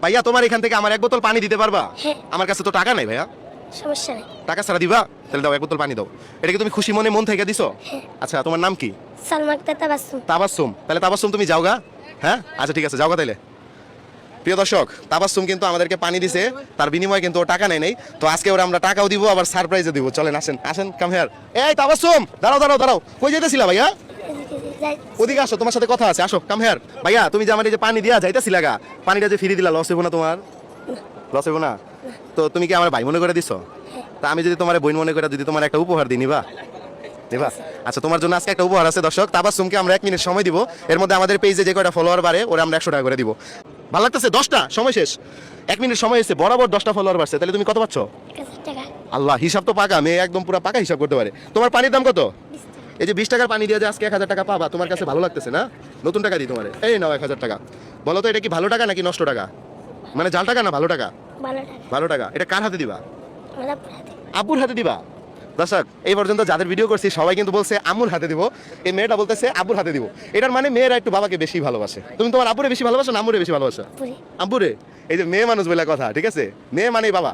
ভাইয়া তোমার এখান থেকে আমার 1 বোতল পানি দিতে পারবা? হ্যাঁ। আমার কাছে তো টাকা নাই ভাইয়া। সমস্যা নেই। টাকা ছাড়া দিবা? তাহলে দাও 1 বোতল পানি দাও। এটা কি তুমি খুশি মনে মন থেকে দিছো? হ্যাঁ। আচ্ছা তোমার নাম কি? সালমা আক্তার তাবাসসুম। তাবাসসুম। তাহলে তাবাসসুম তুমি যাওগা? হ্যাঁ আচ্ছা ঠিক আছে যাওগা তাইলে। প্রিয় দর্শক, তাবাসসুম কিন্তু আমাদেরকে পানি দিছে, তার বিনিময়ে কিন্তু ও টাকা নেয় নাই। তো আজকে ওরা আমরা টাকাও দিব, আবার সারপ্রাইজও দিব। চলেন আসেন আসেন, কাম হিয়ার। এই তাবাসসুম, দাঁড়াও দাঁড়াও দাঁড়াও, কই যাইতেছিলা ভাইয়া? ওদিকে আসো, তোমার সাথে কথা আছে, আসো কাম হিয়ার। ভাইয়া তুমি যে আমার এই যে পানি দিয়া যাইতেছিলা গা, পানিটা যে ফিরি দিলা, লস হইব না তোমার? লস হইব না? তো তুমি কি আমার ভাই মনে করে দিছো? তা আমি যদি তোমার বোন মনে করে যদি তোমার একটা উপহার দিই, নিবা? নিবা? আচ্ছা তোমার জন্য আজকে একটা উপহার আছে দর্শক। তাবাসসুমকে আমরা 1 মিনিট সময় দিব, এর মধ্যে আমাদের পেজে যে কয়টা ফলোয়ার বাড়ে ওরা আমরা 100 টাকা করে দিব। ভালো লাগতেছে? 10টা সময় শেষ, 1 মিনিট সময় এসে বরাবর 10টা ফলোয়ার বাড়ছে, তাহলে তুমি কত পাচ্ছ? 1000 টাকা। আল্লাহ, হিসাব তো পাকা, মেয়ে একদম পুরো পাকা হিসাব করতে পারে। তোমার পানির দাম কত? 20 টাকা। এই যে 20 টাকার পানি দিয়ে যে আজকে 1000 টাকা পাবা, তোমার কাছে ভালো লাগতেছে না? নতুন টাকা দিই তোমারে, এই নাও 1000 টাকা। বলো তো এটা কি ভালো টাকা নাকি নষ্ট টাকা? মানে জাল টাকা না ভালো টাকা? ভালো টাকা। ভালো টাকা। এটা কার হাতে দিবা? আমার হাতে। আব্বুর হাতে দিবা? দর্শক, এই পর্যন্ত যাদের ভিডিও করছি সবাই কিন্তু বলছে আম্মুর হাতে দিব, এই মেয়েটা বলতেছে আব্বুর হাতে দিব। এটার মানে মেয়েরা একটু বাবাকে বেশি ভালোবাসে। তুমি তোমার আব্বুরে বেশি ভালোবাসো না আম্মুরে বেশি ভালোবাসো? পুরি। আব্বুরে। এই যে মেয়ে মানুষ বলে কথা, ঠিক আছে? মেয়ে মানেই বাবা।